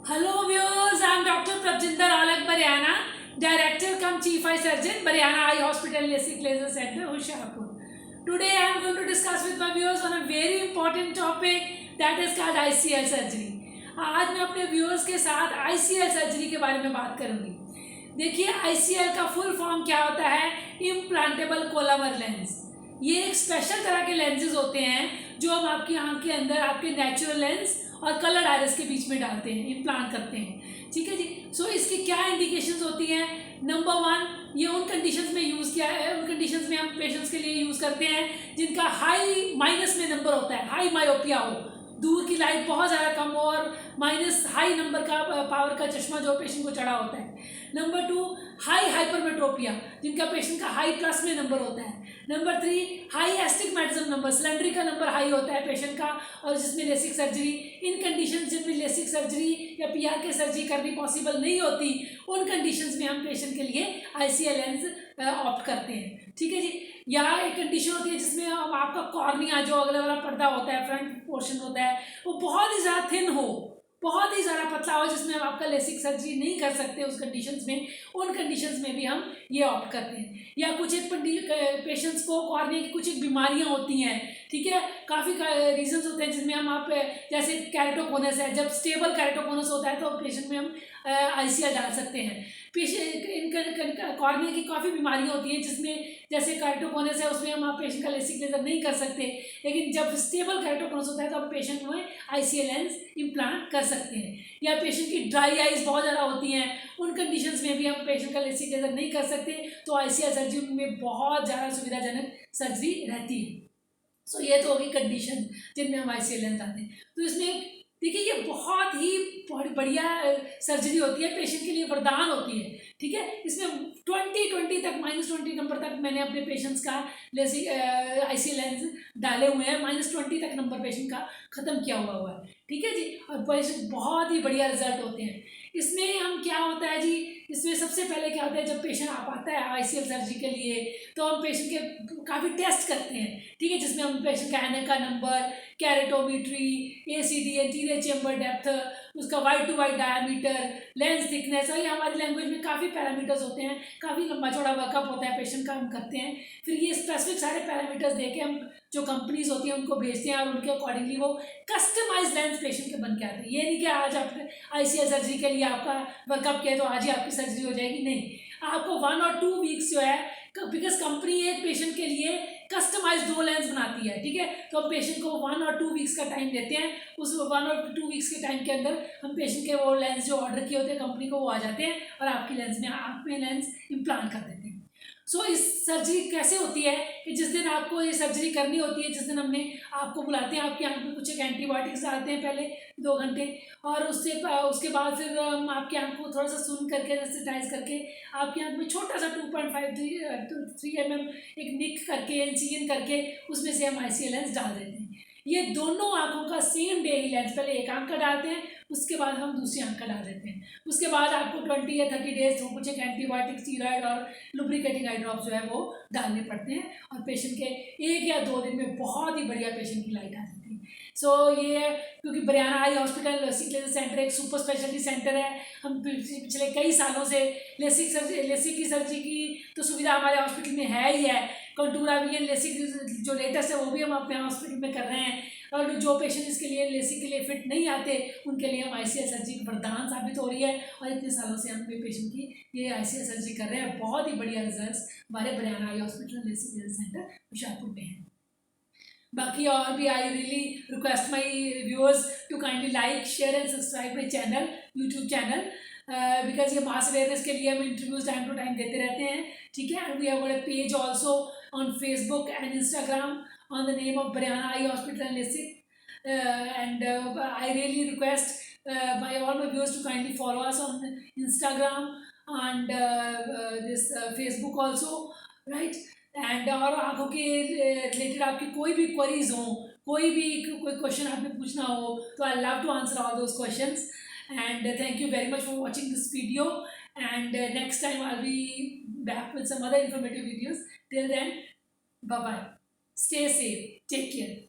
Hello viewers, I am Dr. Prabjinder Alak Bariana, Director cum Chief Eye Surgeon, Bariana Eye Hospital, LASIK Laser Center, Hoshiarpur. Today I am going to discuss with my viewers on a very important topic that is called ICL surgery. आज मैं अपने viewers के साथ ICL surgery के बारे में बात करूंगी। देखिए ICL का फुल फॉर्म क्या होता है, इम्प्लांटेबल कोलामर लेंस। ये एक स्पेशल तरह के लेंसेज होते हैं जो हम आपकी आंख के अंदर आपके नेचुरल लेंस और कलर्ड आइरिस के बीच में डालते हैं, इम्प्लांट करते हैं। ठीक है जी। सो इसकी क्या इंडिकेशंस होती हैं? नंबर 1, ये उन कंडीशंस में यूज़ किया है, उन कंडीशंस में हम पेशेंट्स के लिए यूज़ करते हैं जिनका हाई माइनस में नंबर होता है, हाई मायोपिया हो, दूर की लाइट बहुत ज़्यादा कम हो और माइनस हाई नंबर का पावर का चश्मा जो पेशेंट को चढ़ा होता है। नंबर 2, हाई हाइपरमेट्रोपिया, जिनका पेशेंट का हाई प्लस में नंबर होता है। नंबर 3, हाई एस्टिग्मेटिज्म नंबर, सिलेंडरी का नंबर हाई होता है पेशेंट का और जिसमें लेसिक सर्जरी, इन कंडीशन जिनमें लेसिक सर्जरी या पीआरके सर्जरी करनी पॉसिबल नहीं होती, उन कंडीशंस में हम पेशेंट के लिए आईसीएल लेंस ऑप्ट करते हैं। ठीक है जी। या एक कंडीशन होती है जिसमें हम आपका कॉर्निया जो अगला वाला पर्दा होता है, फ्रंट पोर्शन होता है, वो बहुत ही ज़्यादा थिन हो, बहुत ही ज़्यादा पतला हो, जिसमें हम आपका लेसिक सर्जरी नहीं कर सकते उस कंडीशंस में, उन कंडीशंस में भी हम ये ऑप्ट करते हैं। या कुछ एक पेशेंट्स को कॉर्निया की कुछ एक बीमारियाँ होती हैं, ठीक है, काफ़ी रीजंस होते हैं जिसमें हम आप जैसे कैरेटोकोनस है, जब स्टेबल कैरेटोकोनस होता है तो पेशेंट में हम आईसीएल डाल सकते हैं। कॉर्निया की काफ़ी बीमारियाँ होती हैं जिसमें जैसे कैरेटोकोनस है, उसमें हम आप पेशेंट का लेसिक लेजर नहीं कर सकते, लेकिन जब स्टेबल कैरेटोकोनस होता है तो हम पेशेंट में आईसीएल लेंस इम्प्लांट कर सकते हैं। या पेशेंट की ड्राई आइज बहुत ज़्यादा होती हैं, उन कंडीशंस में भी हम पेशेंट का लेसिक लेजर नहीं कर सकते, तो आईसीएल सर्जरी में बहुत ज़्यादा सुविधाजनक सर्जरी रहती है। सो ये तो होगी कंडीशन जिनमें हम आईसीएल लेंस आते हैं। तो इसमें देखिए ये बहुत ही बढ़िया सर्जरी होती है, पेशेंट के लिए वरदान होती है। ठीक है, इसमें 20 तक -20 नंबर तक मैंने अपने पेशेंट्स का लेसिक आईसीएल लेंस डाले हुए हैं, -20 तक नंबर पेशेंट का ख़त्म किया हुआ है। ठीक है जी। और पेशेंट बहुत ही बढ़िया रिजल्ट होते हैं। इसमें हम क्या होता है जी, इसमें सबसे पहले क्या होता है, जब पेशेंट आप आता है आईसीएल सर्जरी के लिए तो हम पेशेंट के काफ़ी टेस्ट करते हैं। ठीक है, जिसमें हम पेशेंट का एनए का number, keratometry, ACD anterior chamber depth, उसका white to white diameter, lens thickness, और ये हमारी लैंग्वेज में काफ़ी पैरामीटर्स होते हैं, काफ़ी लंबा चौड़ा वर्कअप होता है पेशेंट का, हम करते हैं। फिर ये स्पेसिफिक सारे पैरामीटर्स देके हम जो कंपनीज होती हैं उनको भेजते हैं और उनके अकॉर्डिंगली वो कस्टमाइज लेंस पेशेंट के बन के आते हैं। ये नहीं कि आज आप आईसीएल सर्जरी के लिए आपका वर्कअप किया तो आज ही आपकी सर्जरी हो जाएगी, नहीं, आपको 1 और 2 वीक्स जो है, बिकॉज कंपनी एक पेशेंट के लिए कस्टमाइज 2 लेंस बनाती है। ठीक है, तो हम पेशेंट को 1 और 2 वीक्स का टाइम देते हैं, उस 1 और 2 वीक्स के टाइम के अंदर हम पेशेंट के वो लेंस जो ऑर्डर किए होते हैं कंपनी को, वो आ जाते हैं और आपकी लेंस में आँख में लेंस इम्प्लांट कर देते हैं। सो इस सर्जरी कैसे होती है कि जिस दिन आपको ये सर्जरी करनी होती है, जिस दिन हमने आपको बुलाते हैं, आपकी आंख में कुछ एक एंटीबायोटिक्स डालते हैं पहले 2 घंटे, और उसके बाद फिर हम आपकी आंख को थोड़ा सा सुन करके सेंसिटाइज करके आपकी आंख में छोटा सा 2.5-3 mm एक निक करके इंसिजन करके उसमें से हम आईसीएल लेंस डाल देते हैं। ये दोनों आंखों का सेम डे ही लेंस, पहले एक आंख का डालते हैं, उसके बाद हम दूसरी आंख का डाल देते हैं। उसके बाद आपको 20 या 30 डेज कुछ एक एंटीबायोटिक, स्टीरॉयड और लुब्रिकेटिंग आई ड्रॉप जो है वो डालने पड़ते हैं, और पेशेंट के 1 या 2 दिन में बहुत ही बढ़िया पेशेंट की लाइट आ जाती है। सो ये क्योंकि Bariana eye hospital LASIK laser centre एक सुपर स्पेशलिटी सेंटर है, हम पिछले कई सालों से लेसिक की सर्जरी की तो सुविधा हमारे हॉस्पिटल में है ही है। कंटूरा विलियन लेसिक जो लेटेस्ट है वो भी हम अपने हॉस्पिटल में कर रहे हैं, और जो पेशेंट इसके लिए लेसिक के लिए फिट नहीं आते उनके लिए हम आईसीएल सर्जरी वरदान साबित हो रही है, और इतने सालों से हम पेशेंट की ये आईसीएल सर्जरी कर रहे हैं। बहुत ही बढ़िया रिजल्ट्स हमारे Bariana eye hospital LASIK laser centre Hoshiarpur में है। बाकी और भी I really request my viewers to kindly like, share and subscribe my channel, YouTube channel, because ये मास अवेयरनेस के लिए हम इंटरव्यूज टाइम टू टाइम देते रहते हैं। ठीक है, and we have a page also on Facebook and Instagram on the name of Bariana Eye Hospital and LASIK, and I really request by all my viewers to kindly follow us on Instagram and this Facebook also, right? And और आँखों के related आपकी कोई भी queries हो, कोई question आपने पूछना हो, तो I love to answer all those questions, and thank you very much for watching this video, and next time I'll be back with some other informative videos. Till then, bye bye. Stay safe. Take care.